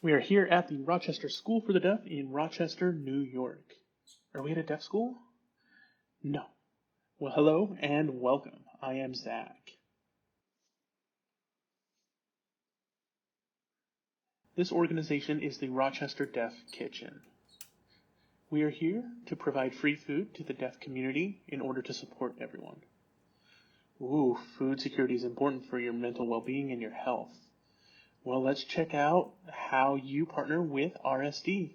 We are here at the Rochester School for the Deaf in Rochester, New York. Are we at a deaf school? No. Well, hello and welcome. I am Zach. This organization is the Rochester Deaf Kitchen. We are here to provide free food to the deaf community in order to support everyone. Ooh, food security is important for your mental well-being and your health. Well, let's check out how you partner with RSD.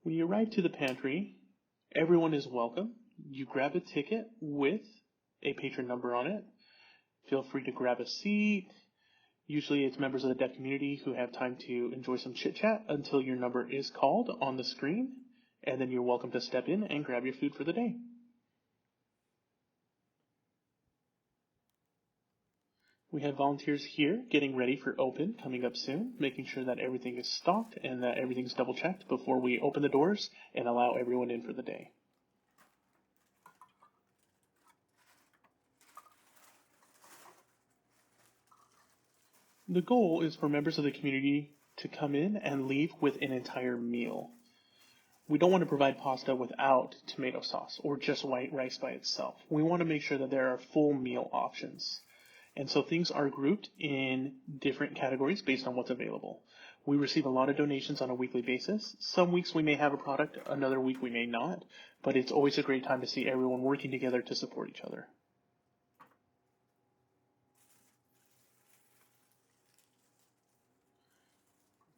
When you arrive to the pantry, everyone is welcome. You grab a ticket with a patron number on it. Feel free to grab a seat. Usually it's members of the deaf community who have time to enjoy some chit-chat until your number is called on the screen, and then you're welcome to step in and grab your food for the day. We have volunteers here getting ready for open coming up soon, making sure that everything is stocked and that everything's double-checked before we open the doors and allow everyone in for the day. The goal is for members of the community to come in and leave with an entire meal. We don't want to provide pasta without tomato sauce or just white rice by itself. We want to make sure that there are full meal options. And so things are grouped in different categories based on what's available. We receive a lot of donations on a weekly basis. Some weeks we may have a product, another week we may not, but it's always a great time to see everyone working together to support each other.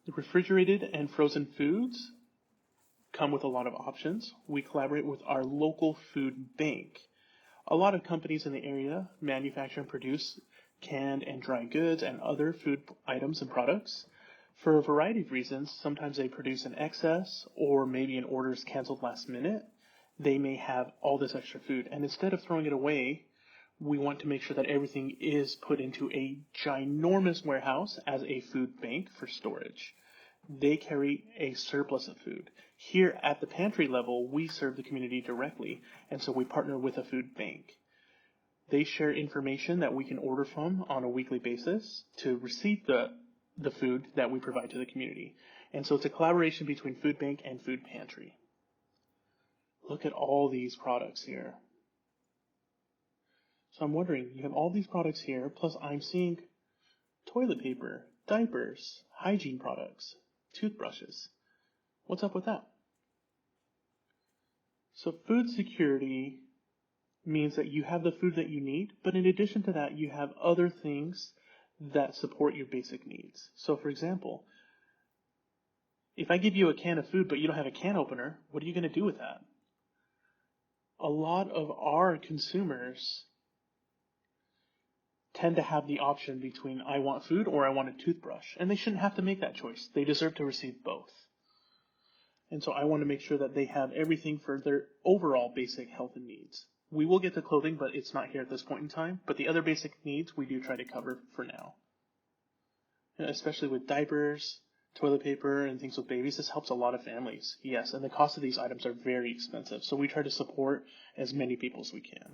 The refrigerated and frozen foods come with a lot of options. We collaborate with our local food bank. A lot of companies in the area manufacture and produce canned and dry goods and other food items and products. For a variety of reasons, sometimes they produce an excess or maybe an order is canceled last minute. They may have all this extra food, and instead of throwing it away, we want to make sure that everything is put into a ginormous warehouse as a food bank for storage. They carry a surplus of food. Here at the pantry level, we serve the community directly, and so we partner with a food bank. They share information that we can order from on a weekly basis to receive the food that we provide to the community. And so it's a collaboration between food bank and food pantry. Look at all these products here. So I'm wondering, you have all these products here, plus I'm seeing toilet paper, diapers, hygiene products, toothbrushes. What's up with that? So food security means that you have the food that you need, but in addition to that, you have other things that support your basic needs. So for example, if I give you a can of food, but you don't have a can opener, what are you going to do with that? A lot of our consumers tend to have the option between I want food or I want a toothbrush, and they shouldn't have to make that choice. They deserve to receive both. And so I want to make sure that they have everything for their overall basic health and needs. We will get to clothing, but it's not here at this point in time. But the other basic needs we do try to cover for now. Especially with diapers, toilet paper, and things with babies, this helps a lot of families. Yes, and the cost of these items are very expensive, so we try to support as many people as we can.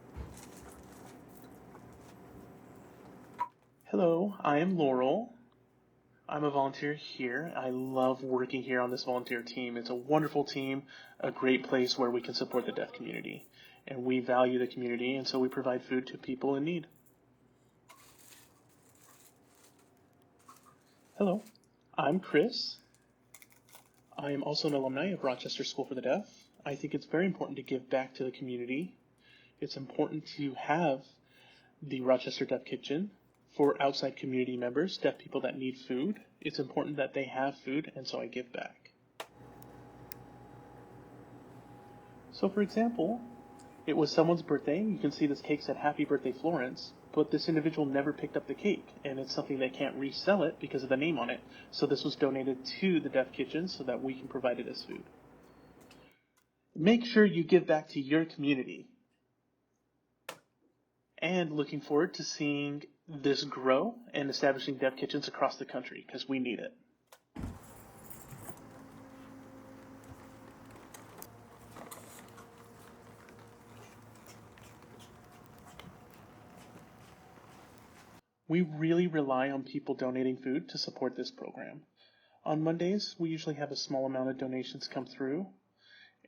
Hello, I am Laurel. I'm a volunteer here. I love working here on this volunteer team. It's a wonderful team, a great place where we can support the deaf community. And we value the community, and so we provide food to people in need. Hello, I'm Chris. I am also an alumni of Rochester School for the Deaf. I think it's very important to give back to the community. It's important to have the Rochester Deaf Kitchen for outside community members, deaf people that need food. It's important that they have food, and so I give back. So for example, it was someone's birthday. You can see this cake said Happy Birthday Florence, but this individual never picked up the cake, and it's something they can't resell it because of the name on it. So this was donated to the Deaf Kitchen so that we can provide it as food. Make sure you give back to your community. And looking forward to seeing this grow and establishing Deaf Kitchens across the country because we need it. We really rely on people donating food to support this program. On Mondays, we usually have a small amount of donations come through,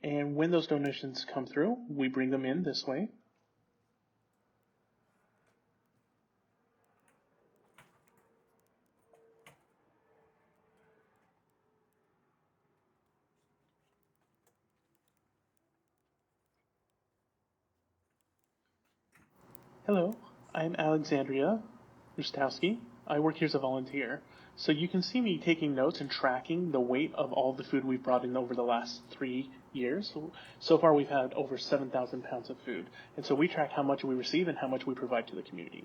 and when those donations come through, we bring them in this way. Hello, I'm Alexandria Rustowski. I work here as a volunteer. So you can see me taking notes and tracking the weight of all the food we've brought in over the last 3 years. So far we've had over 7,000 pounds of food. And so we track how much we receive and how much we provide to the community.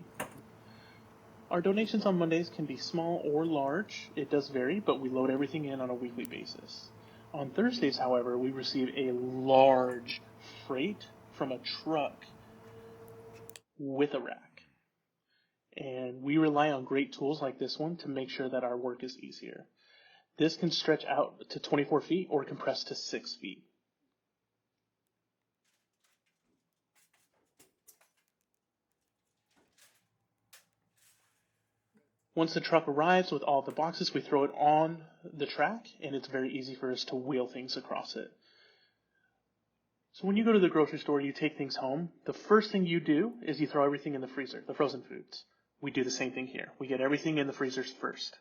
Our donations on Mondays can be small or large. It does vary, but we load everything in on a weekly basis. On Thursdays, however, we receive a large freight from a truck with a rack. And we rely on great tools like this one to make sure that our work is easier. This can stretch out to 24 feet or compress to 6 feet. Once the truck arrives with all the boxes, we throw it on the track, and it's very easy for us to wheel things across it. So when you go to the grocery store, you take things home, the first thing you do is you throw everything in the freezer, the frozen foods. We do the same thing here. We get everything in the freezers first.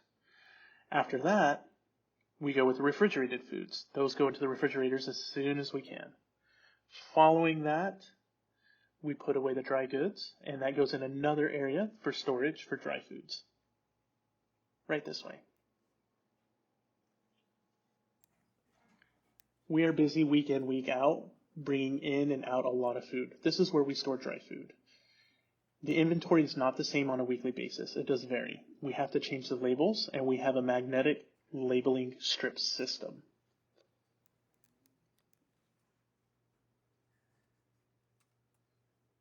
After that, we go with the refrigerated foods. Those go into the refrigerators as soon as we can. Following that, we put away the dry goods, and that goes in another area for storage for dry foods. Right this way. We are busy week in, week out, bringing in and out a lot of food. This is where we store dry food. The inventory is not the same on a weekly basis. It does vary. We have to change the labels, and we have a magnetic labeling strip system.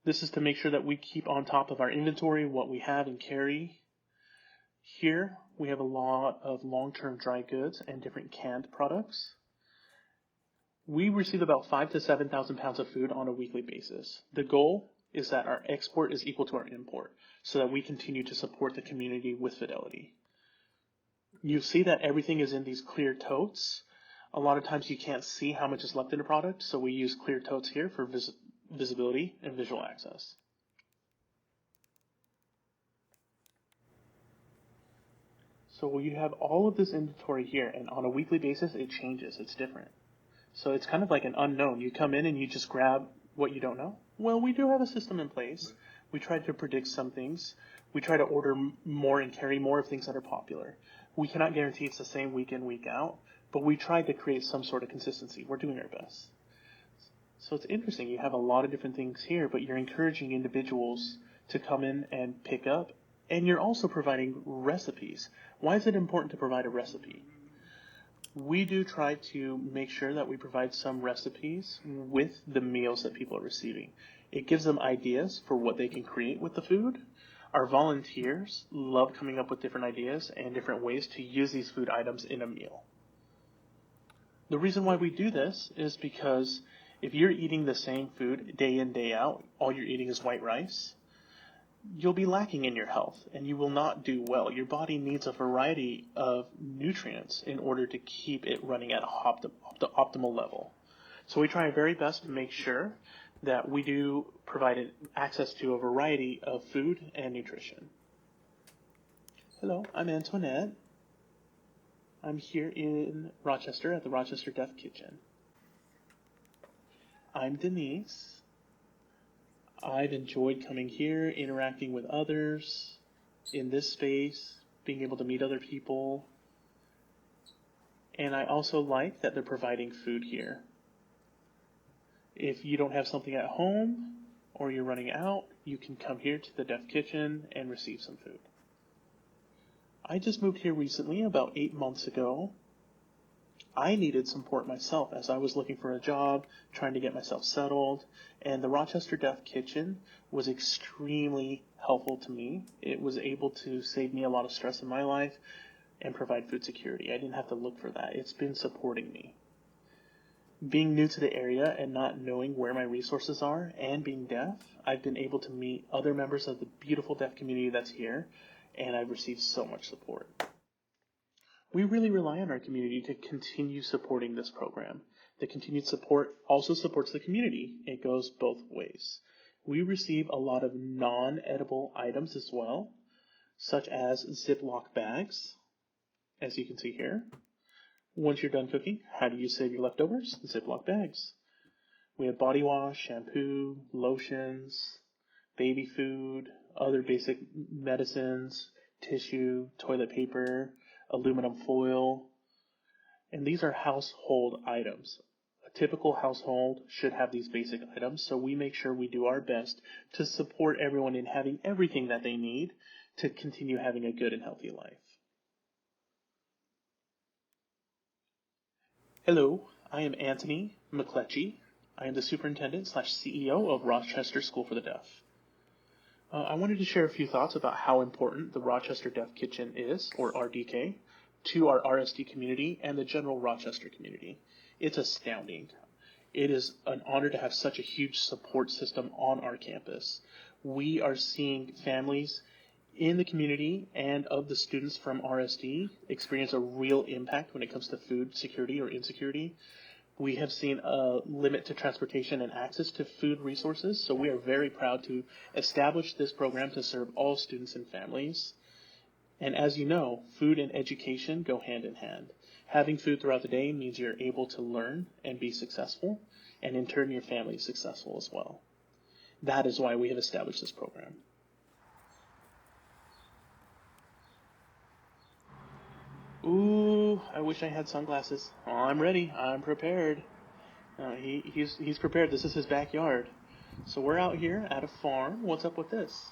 This is to make sure that we keep on top of our inventory, what we have and carry. Here, we have a lot of long-term dry goods and different canned products. We receive about 5,000 to 7,000 pounds of food on a weekly basis. The goal is that our export is equal to our import, so that we continue to support the community with fidelity. You see that everything is in these clear totes. A lot of times you can't see how much is left in a product, so we use clear totes here for visibility and visual access. So you have all of this inventory here, and on a weekly basis it changes, it's different. So it's kind of like an unknown. You come in and you just grab what you don't know. Well, we do have a system in place. We try to predict some things. We try to order more and carry more of things that are popular. We cannot guarantee it's the same week in, week out, but we try to create some sort of consistency. We're doing our best. So it's interesting. You have a lot of different things here, but you're encouraging individuals to come in and pick up, and you're also providing recipes. Why is it important to provide a recipe? We do try to make sure that we provide some recipes with the meals that people are receiving. It gives them ideas for what they can create with the food. Our volunteers love coming up with different ideas and different ways to use these food items in a meal. The reason why we do this is because if you're eating the same food day in, day out, all you're eating is white rice, you'll be lacking in your health and you will not do well. Your body needs a variety of nutrients in order to keep it running at the optimal level. So we try our very best to make sure that we do provide access to a variety of food and nutrition. Hello, I'm Antoinette. I'm here in Rochester at the Rochester Deaf Kitchen. I'm Denise. I've enjoyed coming here, interacting with others in this space, being able to meet other people. And I also like that they're providing food here. If you don't have something at home or you're running out, you can come here to the Deaf Kitchen and receive some food. I just moved here recently, about 8 months ago. I needed support myself as I was looking for a job, trying to get myself settled, and the Rochester Deaf Kitchen was extremely helpful to me. It was able to save me a lot of stress in my life and provide food security. I didn't have to look for that. It's been supporting me. Being new to the area and not knowing where my resources are and being deaf, I've been able to meet other members of the beautiful deaf community that's here and I've received so much support. We really rely on our community to continue supporting this program. The continued support also supports the community. It goes both ways. We receive a lot of non-edible items as well, such as Ziploc bags, as you can see here. Once you're done cooking, how do you save your leftovers? Ziploc bags. We have body wash, shampoo, lotions, baby food, other basic medicines, tissue, toilet paper, aluminum foil, and these are household items. A typical household should have these basic items, so we make sure we do our best to support everyone in having everything that they need to continue having a good and healthy life. Hello, I am Anthony McCletchy. I am the superintendent/CEO of Rochester School for the Deaf. I wanted to share a few thoughts about how important the Rochester Deaf Kitchen is, or RDK, to our RSD community and the general Rochester community. It's astounding. It is an honor to have such a huge support system on our campus. We are seeing families in the community and of the students from RSD experience a real impact when it comes to food security or insecurity. We have seen a limit to transportation and access to food resources, so we are very proud to establish this program to serve all students and families. And as you know, food and education go hand in hand. Having food throughout the day means you're able to learn and be successful, and in turn your family is successful as well. That is why we have established this program. Ooh, I wish I had sunglasses. Oh, I'm ready. I'm prepared. He's prepared. This is his backyard. So we're out here at a farm. What's up with this?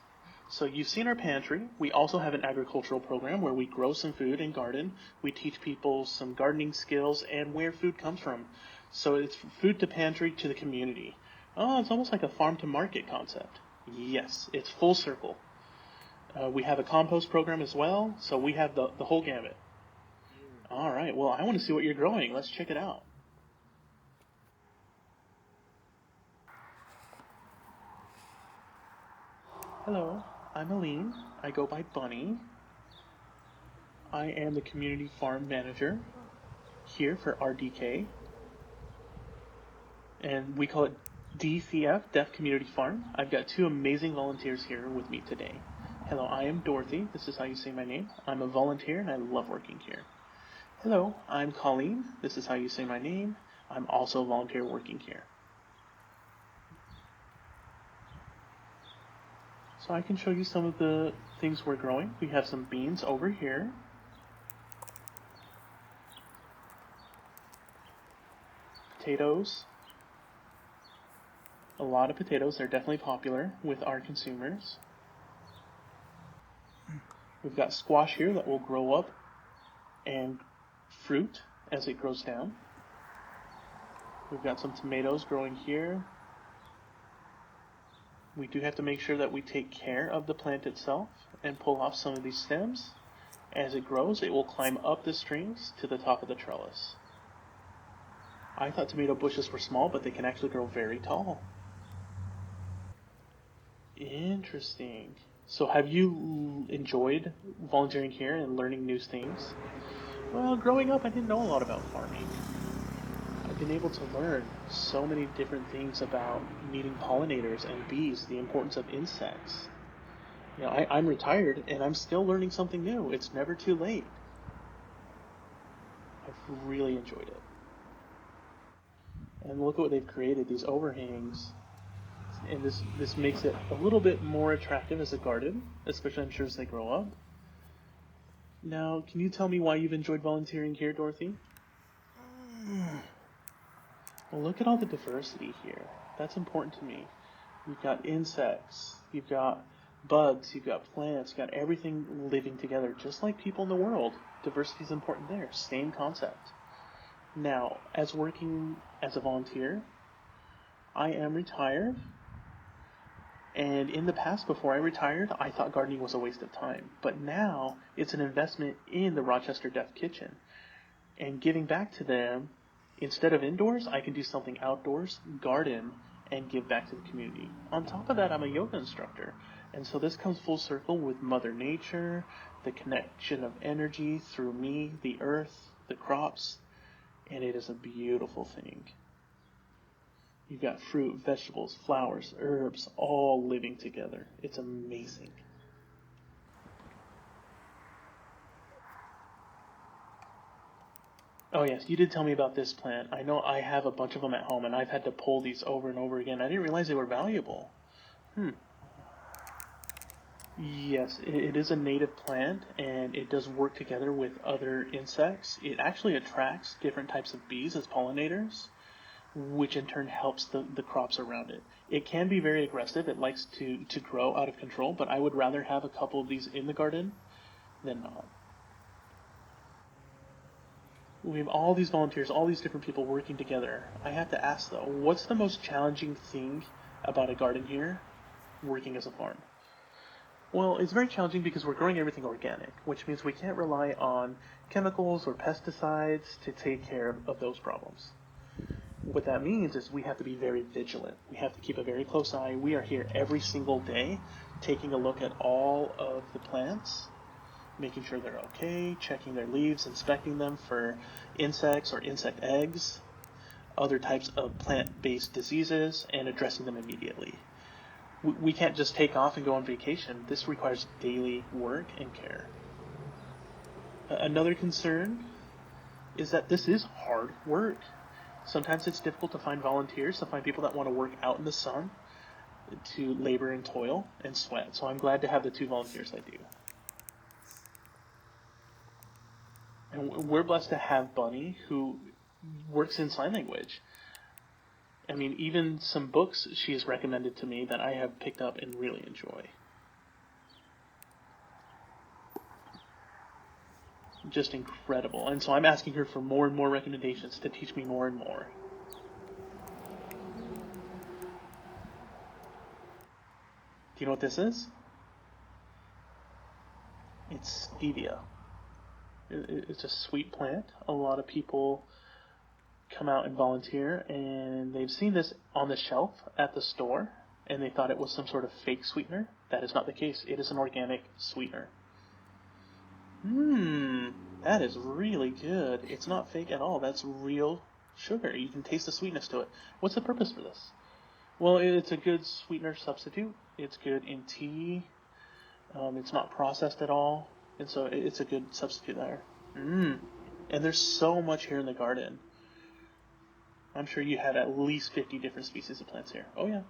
So you've seen our pantry. We also have an agricultural program where we grow some food and garden. We teach people some gardening skills and where food comes from. So it's food to pantry to the community. Oh, it's almost like a farm to market concept. Yes, it's full circle. We have a compost program as well, so we have the whole gamut. All right, well, I want to see what you're growing. Let's check it out. Hello, I'm Aline. I go by Bunny. I am the community farm manager here for RDK. And we call it DCF, Deaf Community Farm. I've got two amazing volunteers here with me today. Hello, I am Dorothy. This is how you say my name. I'm a volunteer and I love working here. Hello, I'm Colleen. This is how you say my name. I'm also a volunteer working here. So I can show you some of the things we're growing. We have some beans over here. Potatoes. A lot of potatoes. They're definitely popular with our consumers. We've got squash here that will grow up and fruit as it grows down. We've got some tomatoes growing here. We do have to make sure that we take care of the plant itself and pull off some of these stems. As it grows, it will climb up the strings to the top of the trellis. I thought tomato bushes were small, but they can actually grow very tall. Interesting. So have you enjoyed volunteering here and learning new things? Well, growing up, I didn't know a lot about farming. I've been able to learn so many different things about meeting pollinators and bees, the importance of insects. You know, I'm retired and I'm still learning something new. It's never too late. I've really enjoyed it. And look at what they've created, these overhangs. And this makes it a little bit more attractive as a garden, especially I'm sure as they grow up. Now, can you tell me why you've enjoyed volunteering here, Dorothy? Well, look at all the diversity here. That's important to me. You've got insects, you've got bugs, you've got plants, you've got everything living together, just like people in the world. Diversity is important there. Same concept. Now, as working as a volunteer, I am retired. And in the past, before I retired, I thought gardening was a waste of time. But now, it's an investment in the Rochester Deaf Kitchen. And giving back to them, instead of indoors, I can do something outdoors, garden, and give back to the community. On top of that, I'm a yoga instructor. And so this comes full circle with Mother Nature, the connection of energy through me, the earth, the crops, and it is a beautiful thing. You've got fruit, vegetables, flowers, herbs, all living together. It's amazing. Oh yes, you did tell me about this plant. I know I have a bunch of them at home, and I've had to pull these over and over again. I didn't realize they were valuable. Yes, it is a native plant, and it does work together with other insects. It actually attracts different types of bees as pollinators, which in turn helps the crops around it. It can be very aggressive. It likes to grow out of control, but I would rather have a couple of these in the garden than not. We have all these volunteers, all these different people working together. I have to ask though, what's the most challenging thing about a garden here, working as a farm? Well, it's very challenging because we're growing everything organic, which means we can't rely on chemicals or pesticides to take care of those problems. What that means is we have to be very vigilant. We have to keep a very close eye. We are here every single day taking a look at all of the plants, making sure they're okay, checking their leaves, inspecting them for insects or insect eggs, other types of plant-based diseases, and addressing them immediately. We can't just take off and go on vacation. This requires daily work and care. Another concern is that this is hard work. Sometimes it's difficult to find volunteers, to find people that want to work out in the sun, to labor and toil and sweat. So I'm glad to have the 2 volunteers I do. And we're blessed to have Bunny, who works in sign language. I mean, even some books she has recommended to me that I have picked up and really enjoy. Just incredible. And so I'm asking her for more and more recommendations to teach me more and more. Do you know what this is? It's stevia. It's a sweet plant. A lot of people come out and volunteer, and they've seen this on the shelf at the store, and they thought it was some sort of fake sweetener. That is not the case. It is an organic sweetener. That is really good. It's not fake at all. That's real sugar. You can taste the sweetness to it. What's the purpose for this? Well, it's a good sweetener substitute. It's good in tea. It's not processed at all, and so it's a good substitute there. And there's so much here in the garden. I'm sure you have at least 50 different species of plants here. Oh yeah.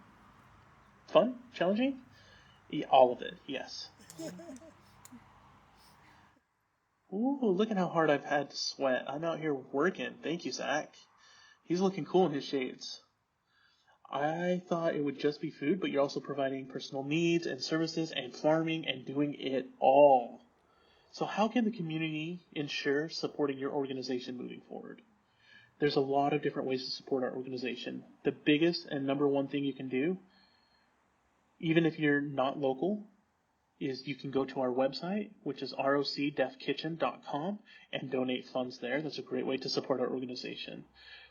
Fun? Challenging? Yeah, all of it, yes. Ooh, look at how hard I've had to sweat. I'm out here working. Thank you, Zach. He's looking cool in his shades. I thought it would just be food, but you're also providing personal needs and services and farming and doing it all. So how can the community ensure supporting your organization moving forward? There's a lot of different ways to support our organization. The biggest and number one thing you can do, even if you're not local, is you can go to our website, which is rocdeafkitchen.com, and donate funds there. That's a great way to support our organization.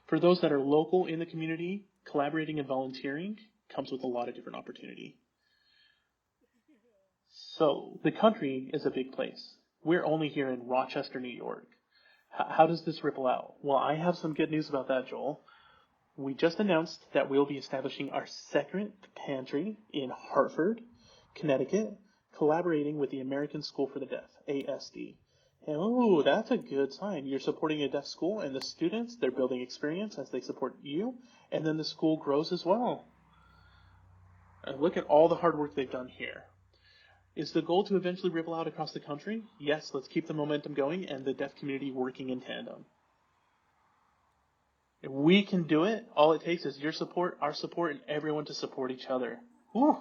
For those that are local in the community, collaborating and volunteering comes with a lot of different opportunity. So, the country is a big place. We're only here in Rochester, New York. How does this ripple out? Well, I have some good news about that, Joel. We just announced that we'll be establishing our second pantry in Hartford, Connecticut, collaborating with the American School for the Deaf, ASD. Oh, that's a good sign. You're supporting a deaf school, and the students, they're building experience as they support you, and then the school grows as well. And look at all the hard work they've done here. Is the goal to eventually ripple out across the country? Yes, let's keep the momentum going and the deaf community working in tandem. If we can do it, all it takes is your support, our support, and everyone to support each other. Woo!